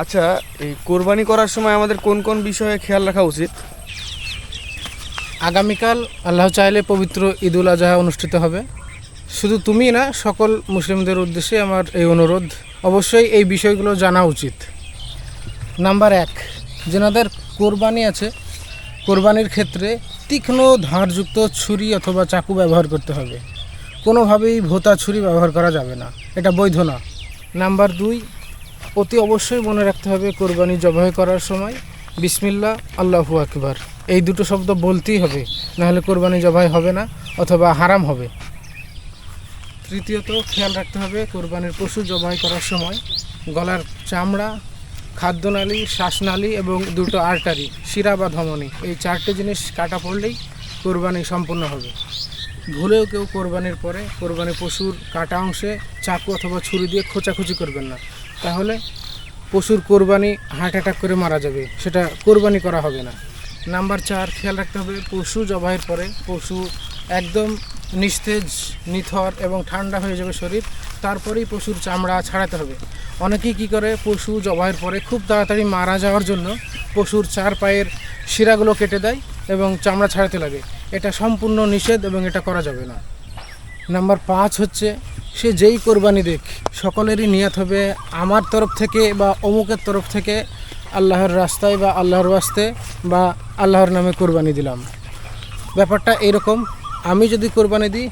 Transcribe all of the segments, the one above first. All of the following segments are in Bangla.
আচ্ছা, এই কোরবানি করার সময় আমাদের কোন কোন বিষয়ে খেয়াল রাখা উচিত? আগামীকাল আল্লাহ চাইলে পবিত্র ঈদুল আজহা অনুষ্ঠিত হবে। শুধু তুমি না, সকল মুসলিমদের উদ্দেশ্যে আমার এই অনুরোধ, অবশ্যই এই বিষয়গুলো জানা উচিত। নাম্বার 1, যেনাদের কোরবানি আছে, কোরবানির ক্ষেত্রে তীক্ষ্ণ ধারযুক্ত ছুরি অথবা চাকু ব্যবহার করতে হবে। কোনোভাবেই ভোঁতা ছুরি ব্যবহার করা যাবে না, এটা বৈধ না। নাম্বার 2, অতি অবশ্যই মনে রাখতে হবে কোরবানি জবাই করার সময় বিসমিল্লাহ আল্লাহু আকবার এই দুটো শব্দ বলতেই হবে, নাহলে কোরবানি জবাই হবে না অথবা হারাম হবে। তৃতীয়ত, খেয়াল রাখতে হবে কোরবানির পশু জবাই করার সময় গলার চামড়া, খাদ্যনালী, শ্বাসনালী এবং দুটো আর্টারি, শিরা বা ধমনী, এই 4টে জিনিস কাটা পড়লেই কোরবানি সম্পূর্ণ হবে। ভুলেও কেউ কোরবানির পরে কোরবানির পশুর কাটা অংশে চাকু অথবা ছুরি দিয়ে খোঁচাখুচি করবেন না, তাহলে পশুর কোরবানি হার্ট অ্যাটাক করে মারা যাবে, সেটা কোরবানি করা হবে না। নাম্বার 4, খেয়াল রাখতে হবে পশু জবাইয়ের পরে পশু একদম নিস্তেজ, নিথর এবং ঠান্ডা হয়ে যাবে শরীর, তারপরেই পশুর চামড়া ছাড়াতে হবে। অনেকেই কী করে, পশু জবাইয়ের পরে খুব তাড়াতাড়ি মারা যাওয়ার জন্য পশুর 4 পায়ের শিরাগুলো কেটে দেয় এবং চামড়া ছাড়াতে লাগে। এটা সম্পূর্ণ নিষেধ এবং এটা করা যাবে না। নাম্বার 5 হচ্ছে, সে যেই কোরবানি দেখ, সকলেরই নিয়ত হবে আমার তরফ থেকে বা অমুকের তরফ থেকে আল্লাহর রাস্তায় বা আল্লাহর ওয়াস্তে বা আল্লাহর নামে কোরবানি দিলাম। ব্যাপারটা এরকম, আমি যদি কোরবানি দিই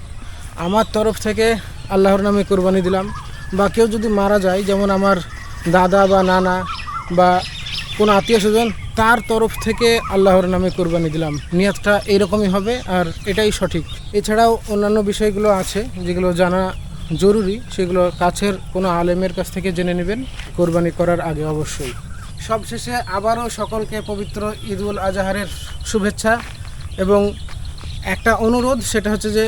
আমার তরফ থেকে আল্লাহর নামে কোরবানি দিলাম, বা কেউ যদি মারা যায়, যেমন আমার দাদা বা নানা বা কোনো আত্মীয় স্বজন, তার তরফ থেকে আল্লাহর নামে কোরবানি দিলাম, নিয়তটা এইরকমই হবে আর এটাই সঠিক। এছাড়াও অন্যান্য বিষয়গুলো আছে যেগুলো জানা জরুরি, সেগুলো কাছের কোনো আলেমের কাছ থেকে জেনে নেবেন কোরবানি করার আগে অবশ্যই। সবশেষে আবারও সকলকে পবিত্র ঈদুল আজহারের শুভেচ্ছা এবং একটা অনুরোধ, সেটা হচ্ছে যে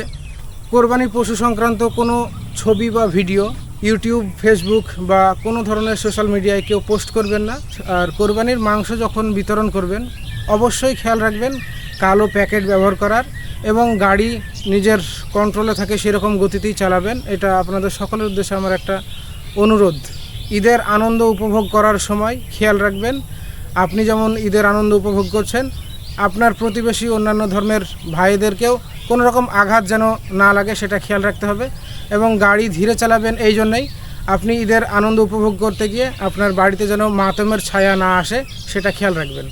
কোরবানি পশু সংক্রান্ত কোনো ছবি বা ভিডিও ইউটিউব, ফেসবুক বা কোনো ধরনের সোশ্যাল মিডিয়ায় কেউ পোস্ট করবেন না। আর কোরবানির মাংস যখন বিতরণ করবেন অবশ্যই খেয়াল রাখবেন কালো প্যাকেট ব্যবহার করার, এবং গাড়ি নিজের কন্ট্রোলে থাকে সেরকম গতিতেই চালাবেন। এটা আপনাদের সকলের উদ্দেশ্যে আমার একটা অনুরোধ। ঈদের আনন্দ উপভোগ করার সময় খেয়াল রাখবেন আপনি যেমন ঈদের আনন্দ উপভোগ করছেন, আপনার প্রতিবেশী অন্যান্য ধর্মের ভাইদেরকেও কোনো রকম আঘাত যেন না লাগে, সেটা খেয়াল রাখতে হবে। এবং গাড়ি ধীরে চালাবেন, এই জন্যই আপনি ঈদের আনন্দ উপভোগ করতে গিয়ে আপনার বাড়িতে যেন মাতমের ছায়া না আসে, সেটা খেয়াল রাখবেন।